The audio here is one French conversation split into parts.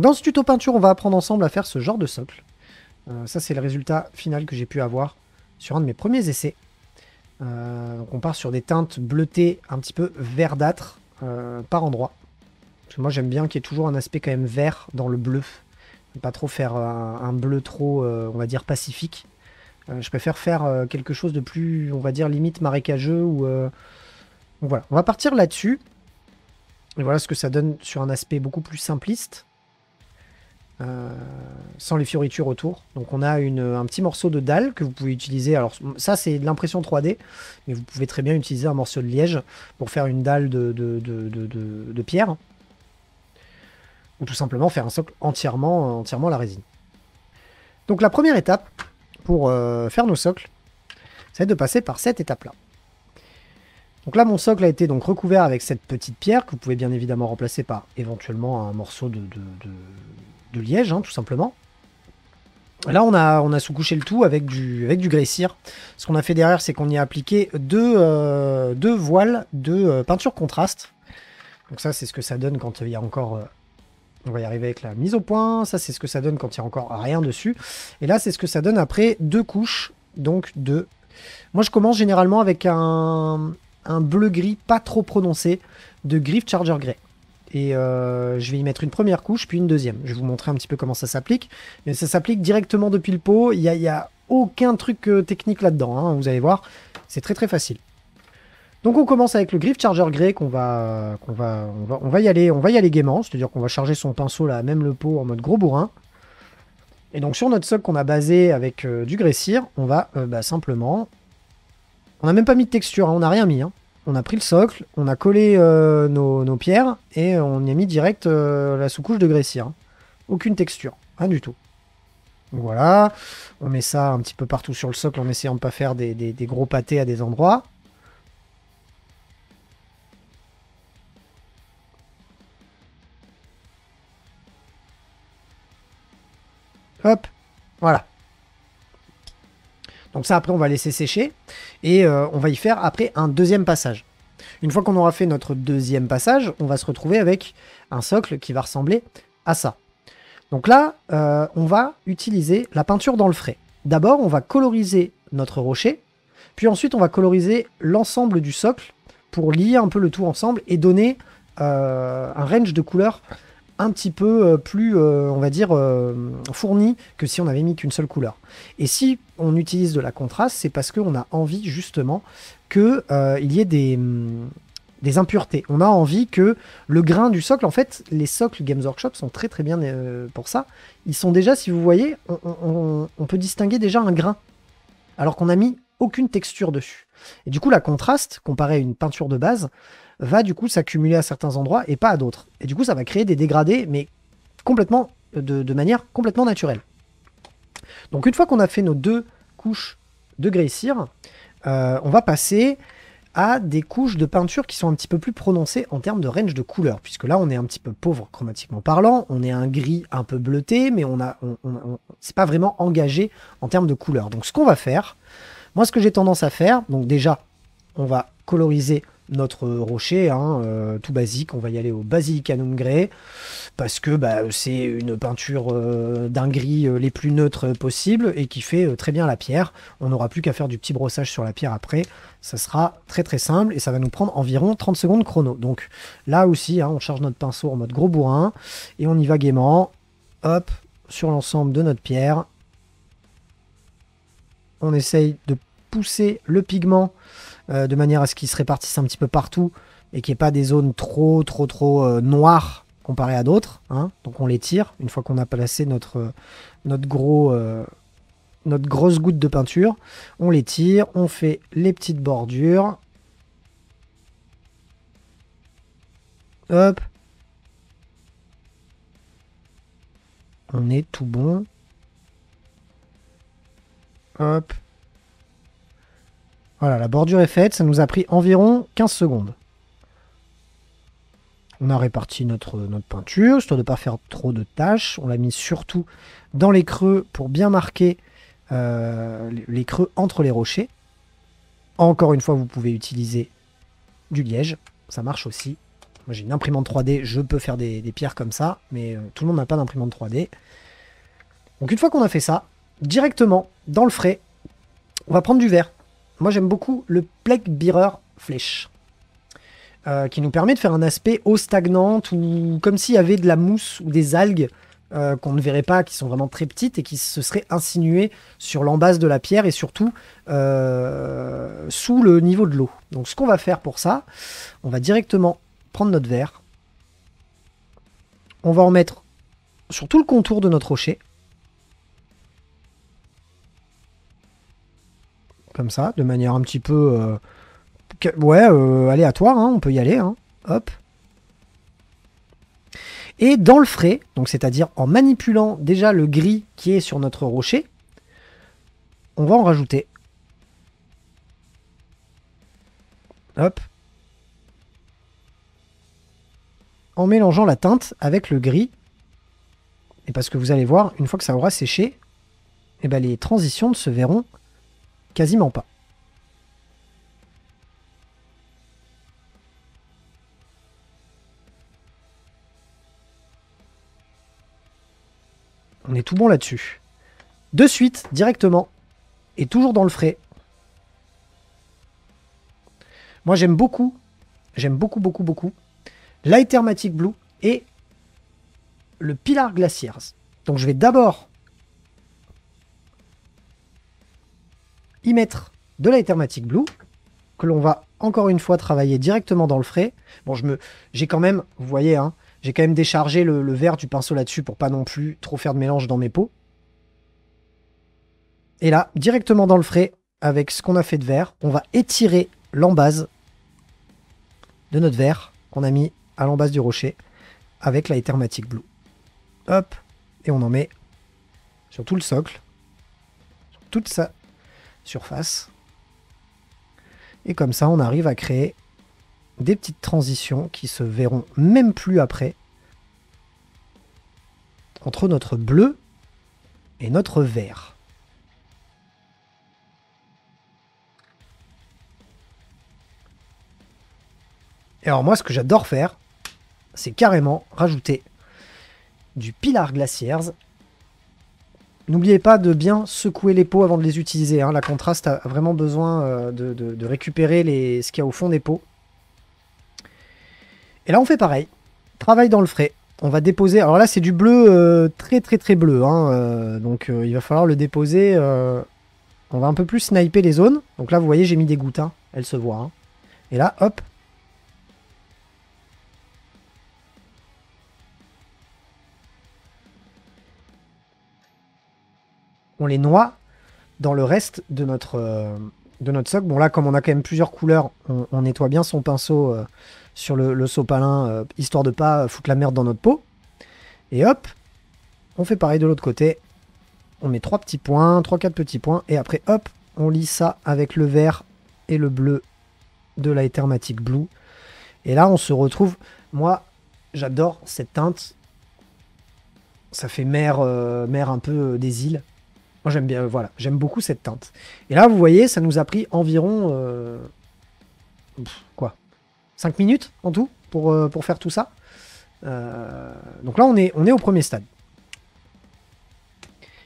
Dans ce tuto peinture, on va apprendre ensemble à faire ce genre de socle. Ça, c'est le résultat final que j'ai pu avoir sur un de mes premiers essais. Donc on part sur des teintes bleutées un petit peu verdâtres par endroit. Parce que moi, j'aime bien qu'il y ait toujours un aspect quand même vert dans le bleu. Pas trop faire un bleu trop, on va dire, pacifique. Je préfère faire quelque chose de plus, on va dire, limite marécageux. Donc voilà, on va partir là-dessus. Et voilà ce que ça donne sur un aspect beaucoup plus simpliste. Sans les fioritures autour. Donc on a un petit morceau de dalle que vous pouvez utiliser. Alors ça c'est de l'impression 3D, mais vous pouvez très bien utiliser un morceau de liège pour faire une dalle de pierre. Ou tout simplement faire un socle entièrement à la résine. Donc la première étape pour faire nos socles, c'est de passer par cette étape-là. Donc là, mon socle a été donc recouvert avec cette petite pierre que vous pouvez bien évidemment remplacer par éventuellement un morceau de liège, hein, tout simplement. Là, on a sous-couché le tout avec du grès cire. Ce qu'on a fait derrière, c'est qu'on y a appliqué deux voiles de peinture contraste. Donc ça, c'est ce que ça donne quand il y a encore... on va y arriver avec la mise au point. Ça, c'est ce que ça donne quand il y a encore rien dessus. Et là, c'est ce que ça donne après deux couches. Donc de... Moi, je commence généralement avec un bleu-gris pas trop prononcé de Griff Charger Grey. Et je vais y mettre une première couche, puis une deuxième. Je vais vous montrer un petit peu comment ça s'applique. Mais ça s'applique directement depuis le pot. Il n'y a aucun truc technique là-dedans, hein, vous allez voir. C'est très très facile. Donc on commence avec le Griff Charger Grey on va y aller gaiement. C'est-à-dire qu'on va charger son pinceau là, même le pot en mode gros bourrin. Et donc sur notre socle qu'on a basé avec du grès cire, on va simplement... On n'a même pas mis de texture, hein, on n'a rien mis. Hein. On a pris le socle, on a collé nos pierres et on y a mis direct la sous-couche de grès cire. Hein. Aucune texture, rien du tout. Donc voilà, on met ça un petit peu partout sur le socle en essayant de ne pas faire des gros pâtés à des endroits. Hop, voilà. Donc ça, après, on va laisser sécher et on va y faire après un deuxième passage. Une fois qu'on aura fait notre deuxième passage, on va se retrouver avec un socle qui va ressembler à ça. Donc là, on va utiliser la peinture dans le frais. D'abord, on va coloriser notre rocher, puis ensuite, on va coloriser l'ensemble du socle pour lier un peu le tout ensemble et donner un range de couleurs un petit peu plus, on va dire, fourni que si on avait mis qu'une seule couleur. Et si on utilise de la contraste, c'est parce qu'on a envie justement qu'il y ait des impuretés. On a envie que le grain du socle, en fait, les socles Games Workshop sont très très bien pour ça. Ils sont déjà, si vous voyez, on peut distinguer déjà un grain, alors qu'on n'a mis aucune texture dessus. Et du coup, la contraste, comparée à une peinture de base, va du coup s'accumuler à certains endroits et pas à d'autres. Et du coup, ça va créer des dégradés, mais complètement, de manière complètement naturelle. Donc une fois qu'on a fait nos deux couches de grès cire, on va passer à des couches de peinture qui sont un petit peu plus prononcées en termes de range de couleurs, puisque là on est un petit peu pauvre chromatiquement parlant, on est un gris un peu bleuté, mais c'est pas vraiment engagé en termes de couleurs. Donc ce qu'on va faire, moi ce que j'ai tendance à faire, donc déjà on va coloriser notre rocher, hein, tout basique, on va y aller au Basilicanum Grey, parce que c'est une peinture d'un gris les plus neutres possible et qui fait très bien la pierre. On n'aura plus qu'à faire du petit brossage sur la pierre après, ça sera très très simple et ça va nous prendre environ 30 secondes chrono. Donc là aussi, hein, on charge notre pinceau en mode gros bourrin et on y va gaiement, hop, sur l'ensemble de notre pierre. On essaye de pousser le pigment de manière à ce qu'il se répartisse un petit peu partout et qu'il n'y ait pas des zones trop noires comparées à d'autres. Hein. Donc on les tire une fois qu'on a placé notre grosse goutte de peinture. On les tire, on fait les petites bordures. Hop. On est tout bon. Hop. Voilà, la bordure est faite, ça nous a pris environ 15 secondes. On a réparti notre peinture, histoire de ne pas faire trop de tâches. On l'a mis surtout dans les creux pour bien marquer les creux entre les rochers. Encore une fois, vous pouvez utiliser du liège, ça marche aussi. Moi, j'ai une imprimante 3D, je peux faire des pierres comme ça, mais tout le monde n'a pas d'imprimante 3D. Donc une fois qu'on a fait ça, directement, dans le frais, on va prendre du verre. Moi, j'aime beaucoup le Plague Bearer Flèche, qui nous permet de faire un aspect eau stagnante, ou comme s'il y avait de la mousse ou des algues qu'on ne verrait pas, qui sont vraiment très petites et qui se seraient insinuées sur l'embase de la pierre et surtout sous le niveau de l'eau. Donc ce qu'on va faire pour ça, on va directement prendre notre verre, on va en mettre sur tout le contour de notre rocher, comme ça, de manière un petit peu aléatoire, hein, on peut y aller, hein. Hop. Et dans le frais, donc c'est-à-dire en manipulant déjà le gris qui est sur notre rocher, on va en rajouter. Hop. En mélangeant la teinte avec le gris. Et parce que vous allez voir, une fois que ça aura séché, eh ben les transitions ne se verront quasiment pas. On est tout bon là-dessus. De suite, directement, et toujours dans le frais. Moi, j'aime beaucoup, beaucoup, l'Aethermatic Blue et le Pilar Glaciers. Donc, je vais d'abord y mettre de l'Aethermatic Blue, que l'on va encore une fois travailler directement dans le frais. Bon, j'ai quand même, vous voyez, hein, j'ai quand même déchargé le verre du pinceau là-dessus pour pas non plus trop faire de mélange dans mes pots. Et là, directement dans le frais, avec ce qu'on a fait de verre, on va étirer l'embase de notre verre qu'on a mis à l'embase du rocher avec la Aethermatic Blue. Hop, et on en met sur tout le socle, sur toute sa surface. Et comme ça, on arrive à créer des petites transitions qui se verront même plus après entre notre bleu et notre vert. Et alors moi, ce que j'adore faire, c'est carrément rajouter du Pilar Glaciers. N'oubliez pas de bien secouer les pots avant de les utiliser, hein. La contraste a vraiment besoin de récupérer ce qu'il y a au fond des pots. Et là, on fait pareil. Travail dans le frais. On va déposer... Alors là, c'est du bleu très très très bleu, hein. Donc il va falloir le déposer... On va un peu plus sniper les zones. Donc là, vous voyez, j'ai mis des gouttes, hein. Elles se voient, hein. Et là, hop. On les noie dans le reste de notre socle. Bon là, comme on a quand même plusieurs couleurs, on nettoie bien son pinceau sur le sopalin, histoire de pas foutre la merde dans notre pot. Et hop, on fait pareil de l'autre côté. On met 3 petits points, 3-4 petits points, et après hop, on lit ça avec le vert et le bleu de la Aethermatic Blue. Et là, on se retrouve... Moi, j'adore cette teinte. Ça fait mer un peu des îles. Moi, j'aime bien, voilà, j'aime beaucoup cette teinte. Et là, vous voyez, ça nous a pris environ... quoi 5 minutes en tout pour faire tout ça. Donc là, on est au premier stade.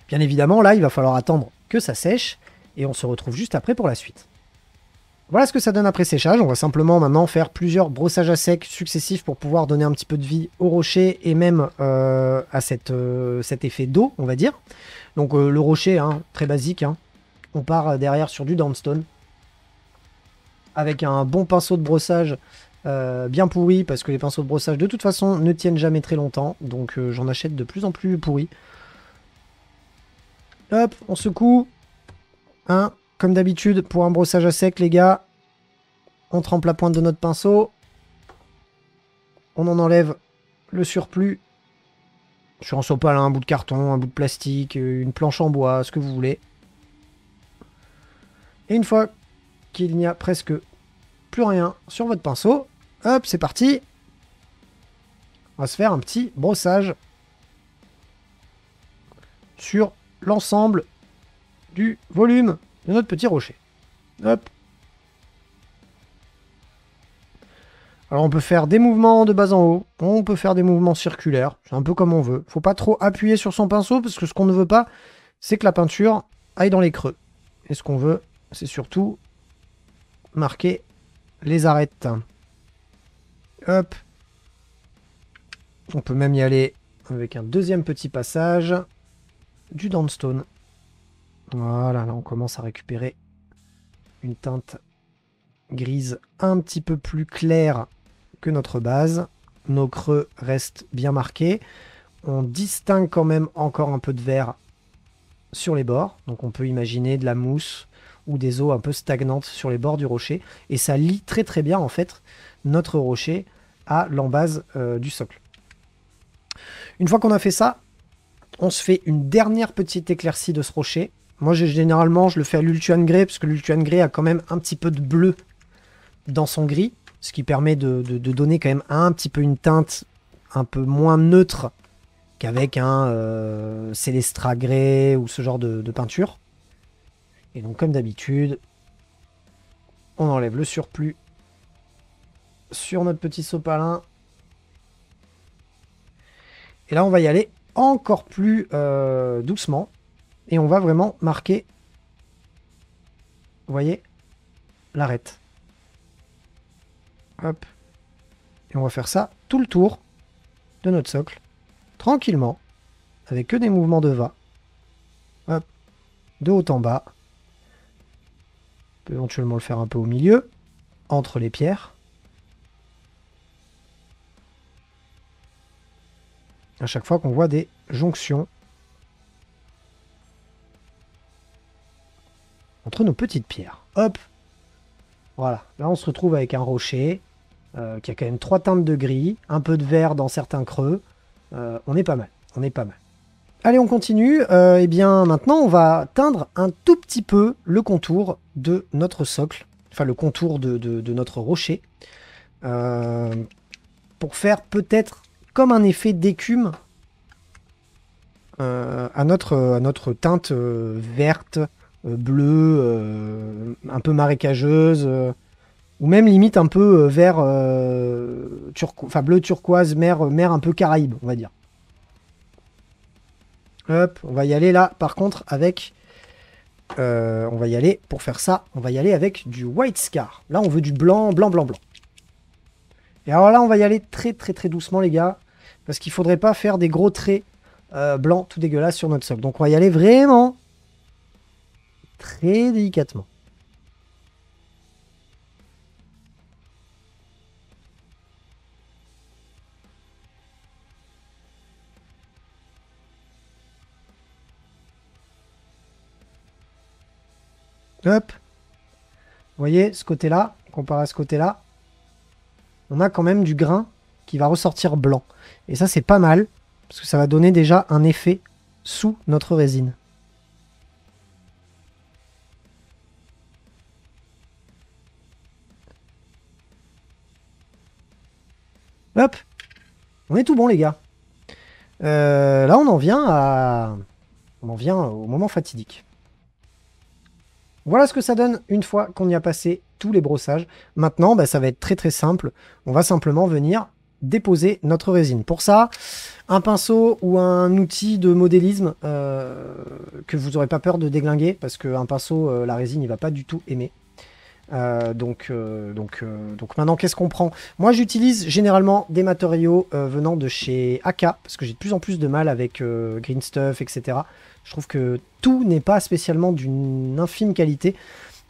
Bien évidemment, là, il va falloir attendre que ça sèche. Et on se retrouve juste après pour la suite. Voilà ce que ça donne après séchage. On va simplement maintenant faire plusieurs brossages à sec successifs pour pouvoir donner un petit peu de vie au rocher et même à cet effet d'eau, on va dire. Donc le rocher, hein, très basique. Hein. On part derrière sur du downstone. Avec un bon pinceau de brossage bien pourri, parce que les pinceaux de brossage de toute façon ne tiennent jamais très longtemps. Donc j'en achète de plus en plus pourris. Hop, on secoue. Hein, comme d'habitude, pour un brossage à sec, les gars, on trempe la pointe de notre pinceau. On en enlève le surplus. Sur un sopalin, un bout de carton, un bout de plastique, une planche en bois, ce que vous voulez. Et une fois qu'il n'y a presque plus rien sur votre pinceau, hop, c'est parti. On va se faire un petit brossage sur l'ensemble du volume de notre petit rocher. Hop. Alors on peut faire des mouvements de bas en haut, on peut faire des mouvements circulaires, c'est un peu comme on veut. Faut pas trop appuyer sur son pinceau parce que ce qu'on ne veut pas, c'est que la peinture aille dans les creux. Et ce qu'on veut, c'est surtout marquer les arêtes. Hop. On peut même y aller avec un deuxième petit passage du downstone. Voilà, là on commence à récupérer une teinte grise un petit peu plus claire que notre base. Nos creux restent bien marqués. On distingue quand même encore un peu de vert sur les bords. Donc on peut imaginer de la mousse ou des eaux un peu stagnantes sur les bords du rocher. Et ça lie très très bien en fait notre rocher à l'embase du socle. Une fois qu'on a fait ça, on se fait une dernière petite éclaircie de ce rocher. Moi généralement je le fais à l'Ultuan Grey parce que l'Ultuan Grey a quand même un petit peu de bleu dans son gris, ce qui permet de donner quand même un petit peu une teinte un peu moins neutre qu'avec un Célestra Grey ou ce genre de peinture. Et donc comme d'habitude, on enlève le surplus sur notre petit sopalin. Et là on va y aller encore plus doucement. Et on va vraiment marquer, vous voyez, l'arête. Hop. Et on va faire ça tout le tour de notre socle, tranquillement, avec que des mouvements de va. Hop. De haut en bas. On peut éventuellement le faire un peu au milieu, entre les pierres. À chaque fois qu'on voit des jonctions entre nos petites pierres. Hop. Voilà. Là, on se retrouve avec un rocher qui a quand même 3 teintes de gris, un peu de vert dans certains creux. On est pas mal. On est pas mal. Allez, on continue. Eh bien, maintenant, on va teindre un tout petit peu le contour de notre socle. Enfin, le contour de notre rocher. Pour faire peut-être comme un effet d'écume à notre teinte verte, bleue, un peu marécageuse, ou même limite un peu vert, bleu turquoise, mer un peu Caraïbe, on va dire. Hop, on va y aller là, par contre, avec... on va y aller, pour faire ça, on va y aller avec du white scar. Là, on veut du blanc, blanc, blanc, blanc. Et alors là, on va y aller très, très, très doucement, les gars, parce qu'il faudrait pas faire des gros traits blancs tout dégueulasses sur notre socle. Donc, on va y aller vraiment très délicatement. Hop. Vous voyez, ce côté-là, comparé à ce côté-là, on a quand même du grain qui va ressortir blanc. Et ça, c'est pas mal, parce que ça va donner déjà un effet sous notre résine. Hop. On est tout bon, les gars. Là, on en vient au moment fatidique. Voilà ce que ça donne une fois qu'on y a passé tous les brossages. Maintenant, bah, ça va être très très simple. On va simplement venir déposer notre résine. Pour ça, un pinceau ou un outil de modélisme que vous n'aurez pas peur de déglinguer, parce qu'un pinceau, la résine, il va pas du tout aimer. Donc maintenant, qu'est-ce qu'on prend? Moi, j'utilise généralement des matériaux venant de chez Aka, parce que j'ai de plus en plus de mal avec Green Stuff, etc. Je trouve que tout n'est pas spécialement d'une infime qualité,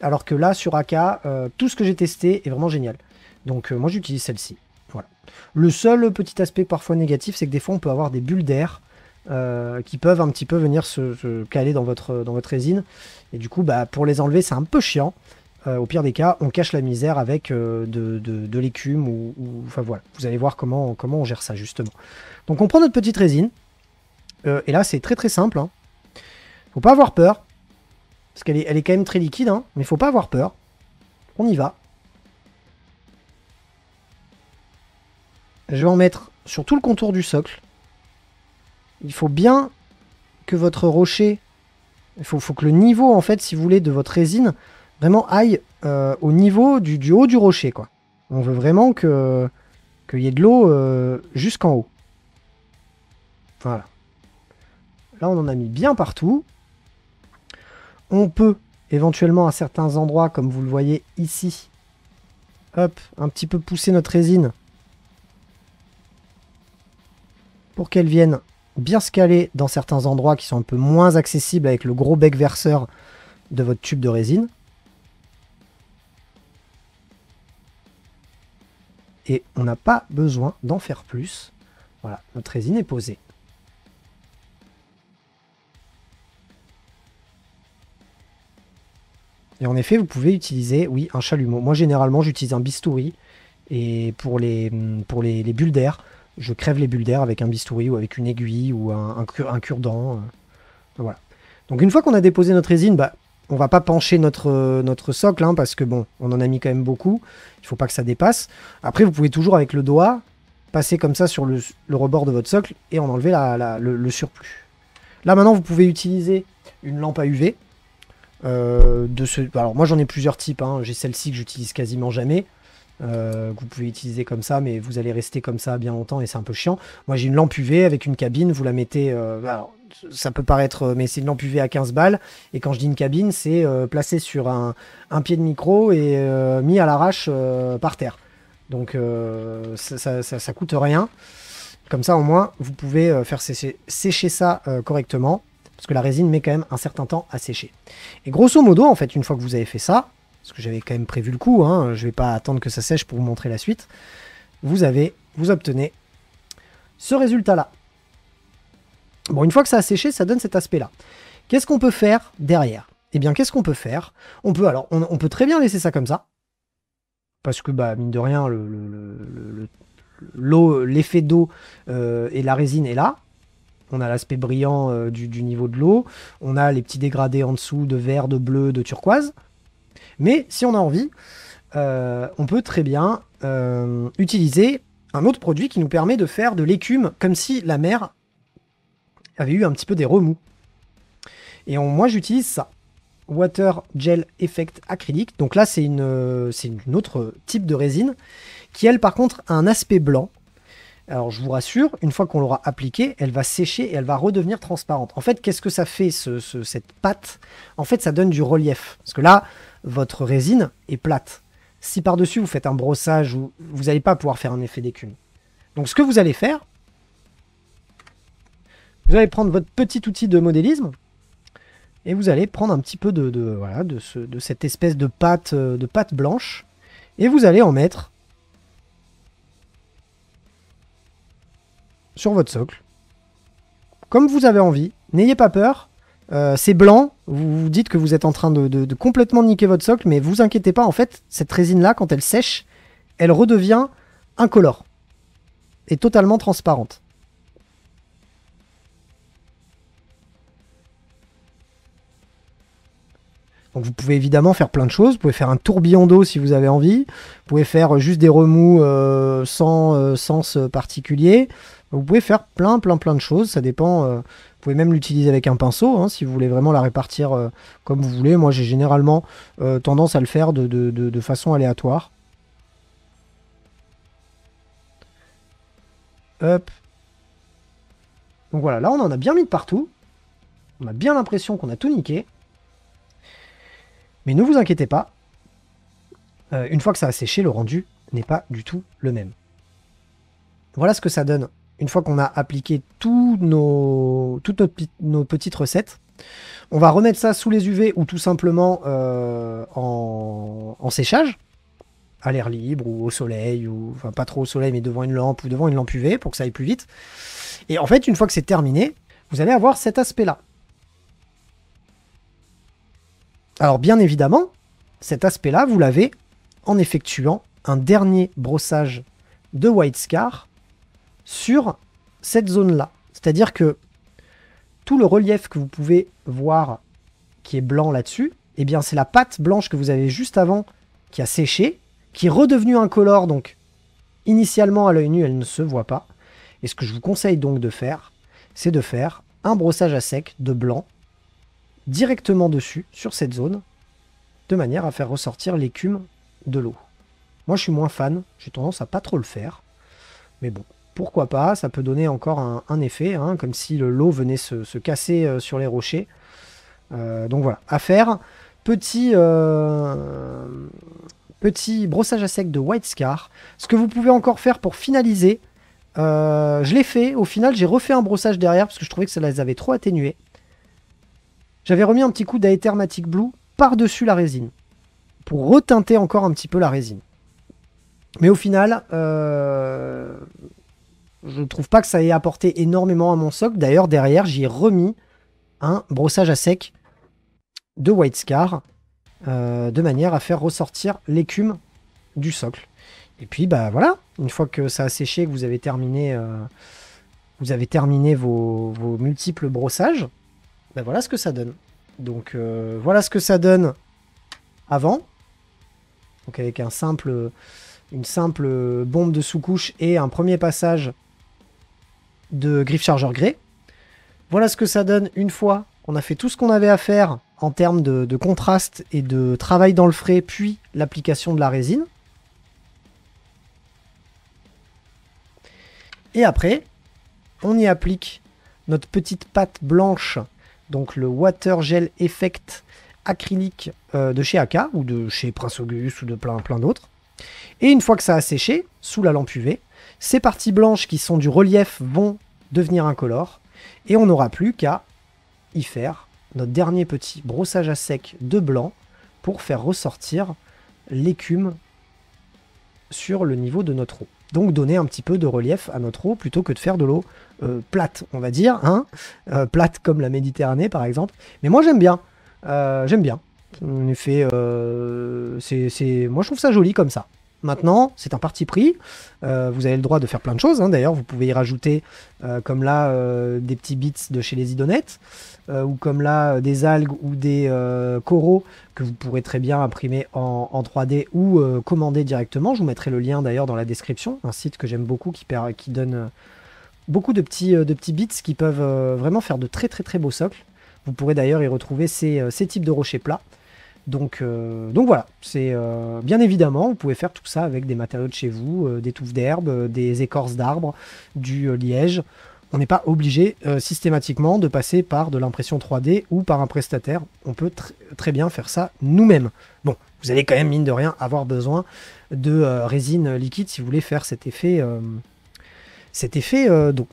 alors que là, sur Aka, tout ce que j'ai testé est vraiment génial. Donc moi, j'utilise celle-ci. Voilà. Le seul petit aspect parfois négatif, c'est que des fois, on peut avoir des bulles d'air qui peuvent un petit peu venir se caler dans votre résine. Et du coup, bah, pour les enlever, c'est un peu chiant. Au pire des cas, on cache la misère avec de l'écume enfin voilà, vous allez voir comment on gère ça justement. Donc on prend notre petite résine et là c'est très très simple. Hein. Faut pas avoir peur parce qu'elle est quand même très liquide, hein, mais faut pas avoir peur. On y va. Je vais en mettre sur tout le contour du socle. Il faut bien que votre rocher, il faut que le niveau en fait, si vous voulez, de votre résine vraiment aille au niveau du haut du rocher, quoi. On veut vraiment qu'il y ait de l'eau jusqu'en haut. Voilà. Là, on en a mis bien partout. On peut éventuellement à certains endroits, comme vous le voyez ici, hop, un petit peu pousser notre résine pour qu'elle vienne bien se caler dans certains endroits qui sont un peu moins accessibles avec le gros bec verseur de votre tube de résine. Et on n'a pas besoin d'en faire plus. Voilà, notre résine est posée. Et en effet, vous pouvez utiliser, oui, un chalumeau. Moi, généralement, j'utilise un bistouri. Et pour les bulles d'air, je crève les bulles d'air avec un bistouri ou avec une aiguille ou un cure-dent. Voilà. Donc une fois qu'on a déposé notre résine, bah, on va pas pencher notre socle, hein, parce que bon, on en a mis quand même beaucoup. Il faut pas que ça dépasse. Après, vous pouvez toujours avec le doigt passer comme ça sur le rebord de votre socle et en enlever le surplus. Là maintenant, vous pouvez utiliser une lampe à UV. Alors moi j'en ai plusieurs types, hein. J'ai celle-ci que j'utilise quasiment jamais, que vous pouvez utiliser comme ça, mais vous allez rester comme ça bien longtemps et c'est un peu chiant. Moi j'ai une lampe UV avec une cabine, vous la mettez, alors, ça peut paraître, mais c'est une lampe UV à 15 balles, et quand je dis une cabine, c'est placé sur un pied de micro et mis à l'arrache par terre. Donc ça coûte rien. Comme ça au moins vous pouvez faire sécher ça correctement. Parce que la résine met quand même un certain temps à sécher. Et grosso modo, en fait, une fois que vous avez fait ça, parce que j'avais quand même prévu le coup, hein, je ne vais pas attendre que ça sèche pour vous montrer la suite, vous obtenez ce résultat-là. Bon, une fois que ça a séché, ça donne cet aspect-là. Qu'est-ce qu'on peut faire derrière? Eh bien, qu'est-ce qu'on peut faire? On peut très bien laisser ça comme ça, parce que, bah, mine de rien, l'effet d'eau et la résine est là. On a l'aspect brillant du niveau de l'eau. On a les petits dégradés en dessous de vert, de bleu, de turquoise. Mais si on a envie, on peut très bien utiliser un autre produit qui nous permet de faire de l'écume comme si la mer avait eu un petit peu des remous. Et moi, j'utilise ça. Water Gel Effect acrylique. Donc là, c'est une autre type de résine qui, elle, par contre, a un aspect blanc. Alors je vous rassure, une fois qu'on l'aura appliquée, elle va sécher et elle va redevenir transparente. En fait, qu'est-ce que ça fait, cette pâte? En fait, ça donne du relief. Parce que là, votre résine est plate. Si par-dessus, vous faites un brossage, vous n'allez pas pouvoir faire un effet d'écume. Donc ce que vous allez faire, vous allez prendre votre petit outil de modélisme et vous allez prendre un petit peu de cette espèce de pâte blanche et vous allez en mettre sur votre socle, comme vous avez envie. N'ayez pas peur, c'est blanc, vous vous dites que vous êtes en train de complètement niquer votre socle, mais vous inquiétez pas, en fait, cette résine-là, quand elle sèche, elle redevient incolore et totalement transparente. Donc vous pouvez évidemment faire plein de choses, vous pouvez faire un tourbillon d'eau si vous avez envie, vous pouvez faire juste des remous sans sens particulier. Vous pouvez faire plein de choses, ça dépend. Vous pouvez même l'utiliser avec un pinceau, hein, si vous voulez vraiment la répartir comme vous voulez. Moi, j'ai généralement tendance à le faire de façon aléatoire. Hop. Donc voilà, là, on en a bien mis de partout. On a bien l'impression qu'on a tout niqué. Mais ne vous inquiétez pas. Une fois que ça a séché, le rendu n'est pas du tout le même. Voilà ce que ça donne une fois qu'on a appliqué toutes nos petites recettes. On va remettre ça sous les UV ou tout simplement en séchage, à l'air libre ou au soleil, ou enfin pas trop au soleil mais devant une lampe ou devant une lampe UV pour que ça aille plus vite. Et en fait, une fois que c'est terminé, vous allez avoir cet aspect-là. Alors bien évidemment, cet aspect-là, vous l'avez en effectuant un dernier brossage de White Scar sur cette zone-là. C'est-à-dire que tout le relief que vous pouvez voir qui est blanc là-dessus, eh bien c'est la pâte blanche que vous avez juste avant qui a séché, qui est redevenue incolore, donc initialement à l'œil nu elle ne se voit pas. Et ce que je vous conseille donc de faire, c'est de faire un brossage à sec de blanc directement dessus, sur cette zone, de manière à faire ressortir l'écume de l'eau. Moi, je suis moins fan. J'ai tendance à pas trop le faire. Mais bon, pourquoi pas. Ça peut donner encore un effet, hein, comme si l'eau venait se casser sur les rochers. Donc voilà, à faire. Petit brossage à sec de White Scar. Ce que vous pouvez encore faire pour finaliser, je l'ai fait. Au final, j'ai refait un brossage derrière parce que je trouvais que ça les avait trop atténués. J'avais remis un petit coup d'Aethermatic Blue par-dessus la résine pour reteinter encore un petit peu la résine. Mais au final, je ne trouve pas que ça ait apporté énormément à mon socle. D'ailleurs, derrière, j'y ai remis un brossage à sec de White Scar de manière à faire ressortir l'écume du socle. Et puis, bah voilà, une fois que ça a séché, que vous avez terminé, vos multiples brossages, bah voilà ce que ça donne. Donc, voilà ce que ça donne avant. Donc, avec une simple bombe de sous-couche et un premier passage de griffe chargeur grès. Voilà ce que ça donne une fois qu'on a fait tout ce qu'on avait à faire en termes de contraste et de travail dans le frais, puis l'application de la résine. Et après, on y applique notre petite pâte blanche, donc le Water Gel Effect acrylique de chez AK, ou de chez Prince Auguste, ou de plein d'autres. Et une fois que ça a séché, sous la lampe UV, ces parties blanches qui sont du relief vont devenir incolores, et on n'aura plus qu'à y faire notre dernier petit brossage à sec de blanc pour faire ressortir l'écume sur le niveau de notre eau. Donc donner un petit peu de relief à notre eau plutôt que de faire de l'eau plate, on va dire, hein, plate comme la Méditerranée par exemple. Mais moi j'aime bien, En effet, moi je trouve ça joli comme ça. Maintenant, c'est un parti pris. Vous avez le droit de faire plein de choses. Hein. D'ailleurs, vous pouvez y rajouter, comme là, des petits bits de chez les idonettes, ou comme là, des algues ou des coraux que vous pourrez très bien imprimer en 3D ou commander directement. Je vous mettrai le lien d'ailleurs dans la description. Un site que j'aime beaucoup qui donne beaucoup de petits bits qui peuvent vraiment faire de très très très beaux socles. Vous pourrez d'ailleurs y retrouver ces types de rochers plats. Donc voilà, c'est bien évidemment, vous pouvez faire tout ça avec des matériaux de chez vous, des touffes d'herbe, des écorces d'arbres, du liège. On n'est pas obligé systématiquement de passer par de l'impression 3D ou par un prestataire. On peut très bien faire ça nous-mêmes. Bon, vous allez quand même, mine de rien, avoir besoin de résine liquide si vous voulez faire cet effet d'eau.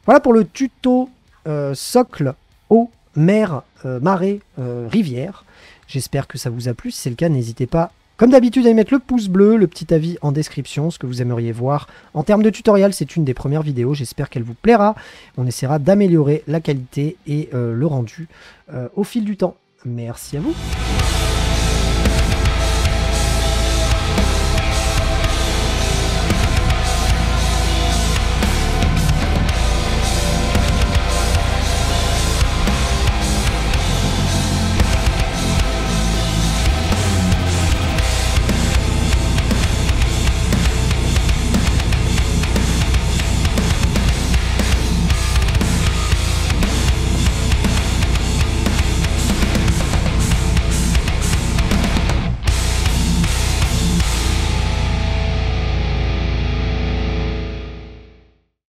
Voilà pour le tuto socle, eau, mer, marée, rivière. J'espère que ça vous a plu. Si c'est le cas, n'hésitez pas, comme d'habitude, à y mettre le pouce bleu, le petit avis en description, ce que vous aimeriez voir. En termes de tutoriel, c'est une des premières vidéos. J'espère qu'elle vous plaira. On essaiera d'améliorer la qualité et le rendu au fil du temps. Merci à vous.